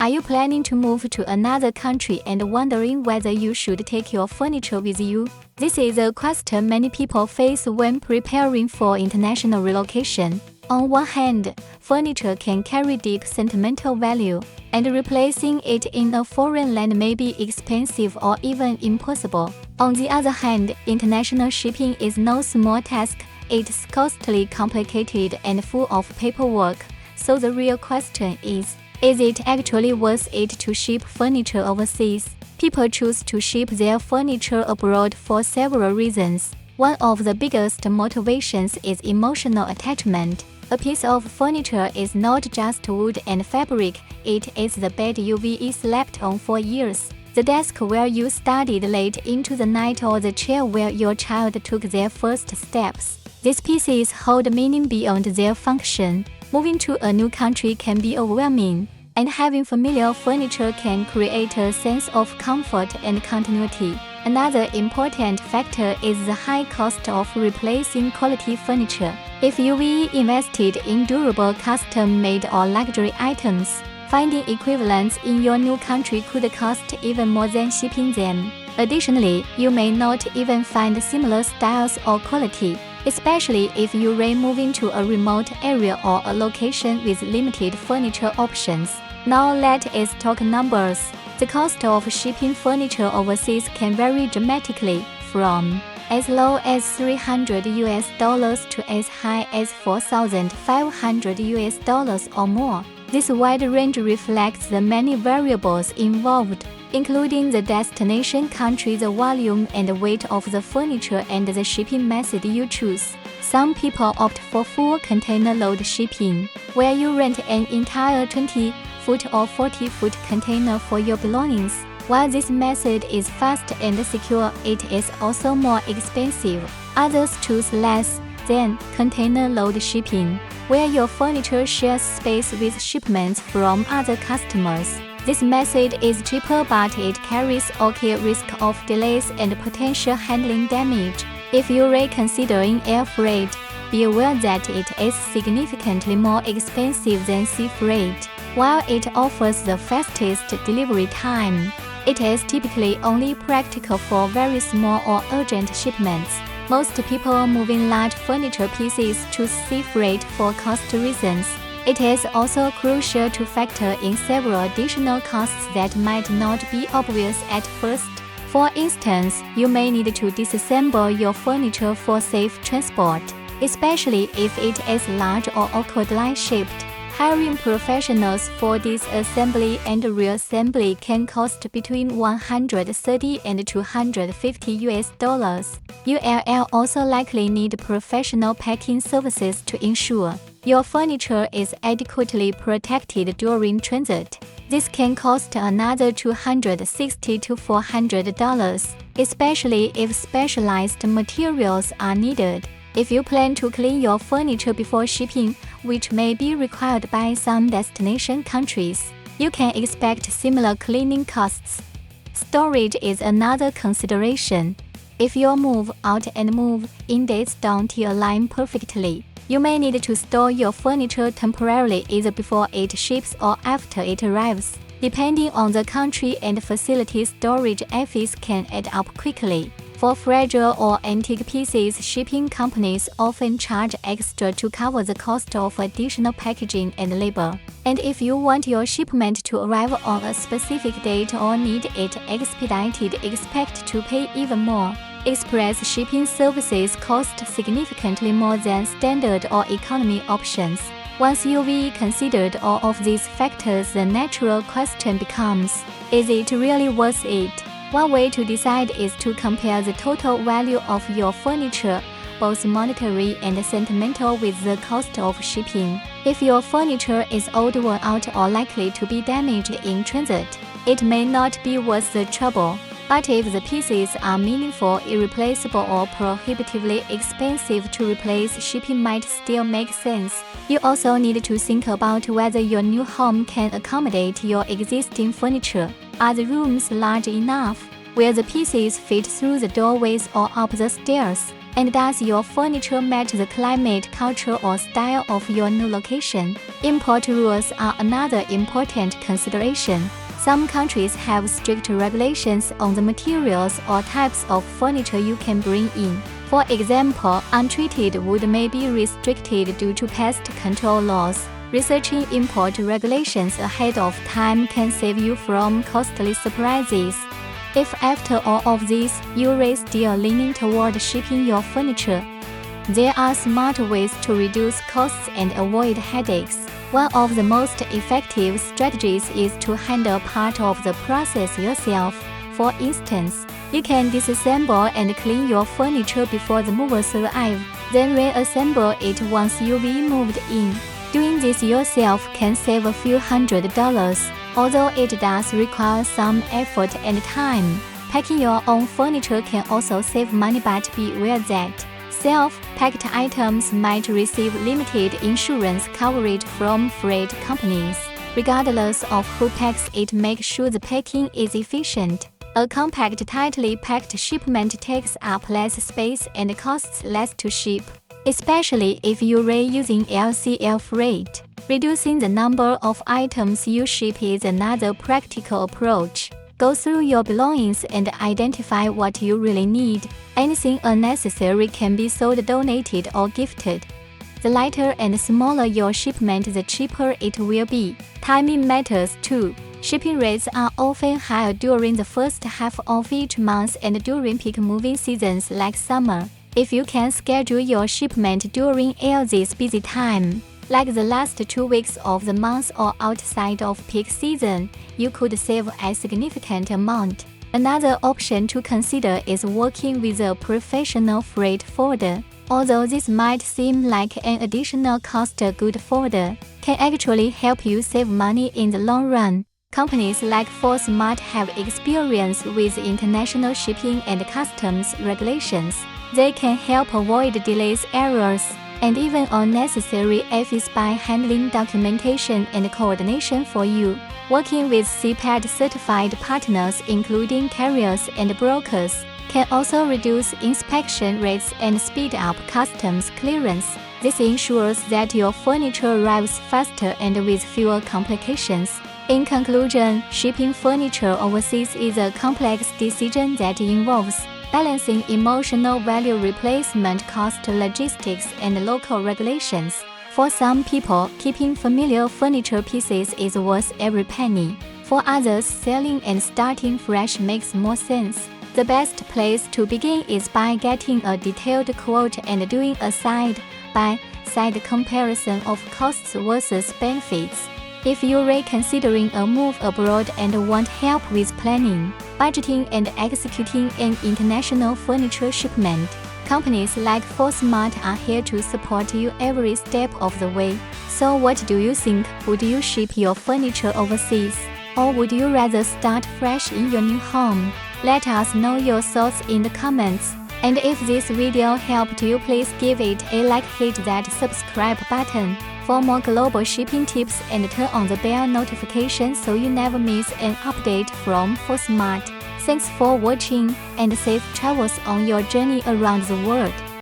Are you planning to move to another country and wondering whether you should take your furniture with you? This is a question many people face when preparing for international relocation. On one hand, furniture can carry deep sentimental value, and replacing it in a foreign land may be expensive or even impossible. On the other hand, international shipping is no small task. It's costly, complicated, and full of paperwork. So the real question is it actually worth it to ship furniture overseas? People choose to ship their furniture abroad for several reasons. One of the biggest motivations is emotional attachment. A piece of furniture is not just wood and fabric, it is the bed you've slept on for years, the desk where you studied late into the night, or the chair where your child took their first steps. These pieces hold meaning beyond their function. Moving to a new country can be overwhelming, and having familiar furniture can create a sense of comfort and continuity. Another important factor is the high cost of replacing quality furniture. If you've invested in durable custom-made or luxury items, finding equivalents in your new country could cost even more than shipping them. Additionally, you may not even find similar styles or quality, especially if you're moving to a remote area or a location with limited furniture options. Now let us talk numbers. The cost of shipping furniture overseas can vary dramatically, from as low as $300 to as high as $4,500 or more. This wide range reflects the many variables involved, including the destination country, the volume and weight of the furniture, and the shipping method you choose. Some people opt for full container load shipping, where you rent an entire 20-foot or 40-foot container for your belongings. While this method is fast and secure, it is also more expensive. Others choose less than container load shipping, where your furniture shares space with shipments from other customers. This method is cheaper, but it carries a risk of delays and potential handling damage. If you're considering air freight, be aware that it is significantly more expensive than sea freight. While it offers the fastest delivery time, it is typically only practical for very small or urgent shipments. Most people moving large furniture pieces choose sea freight for cost reasons. It is also crucial to factor in several additional costs that might not be obvious at first. For instance, you may need to disassemble your furniture for safe transport, especially if it is large or awkwardly shaped. Hiring professionals for disassembly and reassembly can cost between $130 and $250. You'll also likely need professional packing services to ensure your furniture is adequately protected during transit. This can cost another $260 to $400, especially if specialized materials are needed. If you plan to clean your furniture before shipping, which may be required by some destination countries, you can expect similar cleaning costs. Storage is another consideration. If your move out and move in dates don't align perfectly, you may need to store your furniture temporarily either before it ships or after it arrives. Depending on the country and facility, storage fees can add up quickly. For fragile or antique pieces, shipping companies often charge extra to cover the cost of additional packaging and labor. And if you want your shipment to arrive on a specific date or need it expedited, expect to pay even more. Express shipping services cost significantly more than standard or economy options. Once you've considered all of these factors, the natural question becomes, is it really worth it? One way to decide is to compare the total value of your furniture, both monetary and sentimental, with the cost of shipping. If your furniture is old, worn out, or likely to be damaged in transit, it may not be worth the trouble. But if the pieces are meaningful, irreplaceable, or prohibitively expensive to replace, shipping might still make sense. You also need to think about whether your new home can accommodate your existing furniture. Are the rooms large enough? Will the pieces fit through the doorways or up the stairs? And does your furniture match the climate, culture, or style of your new location? Import rules are another important consideration. Some countries have strict regulations on the materials or types of furniture you can bring in. For example, untreated wood may be restricted due to pest control laws. Researching import regulations ahead of time can save you from costly surprises. If after all of this, you're still leaning toward shipping your furniture, there are smart ways to reduce costs and avoid headaches. One of the most effective strategies is to handle part of the process yourself. For instance, you can disassemble and clean your furniture before the movers arrive, then reassemble it once you've moved in. Doing this yourself can save a few $100s, although it does require some effort and time. Packing your own furniture can also save money, but beware that self-packed items might receive limited insurance coverage from freight companies. Regardless of who packs it, make sure the packing is efficient. A compact, tightly packed shipment takes up less space and costs less to ship, especially if you're using LCL freight. Reducing the number of items you ship is another practical approach. Go through your belongings and identify what you really need. Anything unnecessary can be sold, donated, or gifted. The lighter and smaller your shipment, the cheaper it will be. Timing matters too. Shipping rates are often higher during the first half of each month and during peak moving seasons like summer. If you can schedule your shipment during this busy time, like the last 2 weeks of the month or outside of peak season, you could save a significant amount. Another option to consider is working with a professional freight forwarder. Although this might seem like an additional cost, a good forwarder can actually help you save money in the long run. Companies like ForSmart have experience with international shipping and customs regulations. They can help avoid delays, errors, and even unnecessary fees by handling documentation and coordination for you. Working with CPAD-certified partners, including carriers and brokers, can also reduce inspection rates and speed up customs clearance. This ensures that your furniture arrives faster and with fewer complications. In conclusion, shipping furniture overseas is a complex decision that involves balancing emotional value, replacement cost, logistics, and local regulations. For some people, keeping familiar furniture pieces is worth every penny. For others, selling and starting fresh makes more sense. The best place to begin is by getting a detailed quote and doing a side-by-side comparison of costs versus benefits. If you're considering a move abroad and want help with planning, budgeting, and executing an international furniture shipment, companies like ForSmart are here to support you every step of the way. So what do you think? Would you ship your furniture overseas? Or would you rather start fresh in your new home? Let us know your thoughts in the comments. And if this video helped you, please give it a like, hit that subscribe button for more global shipping tips, and turn on the bell notification so you never miss an update from ForSmart. Thanks for watching, and safe travels on your journey around the world.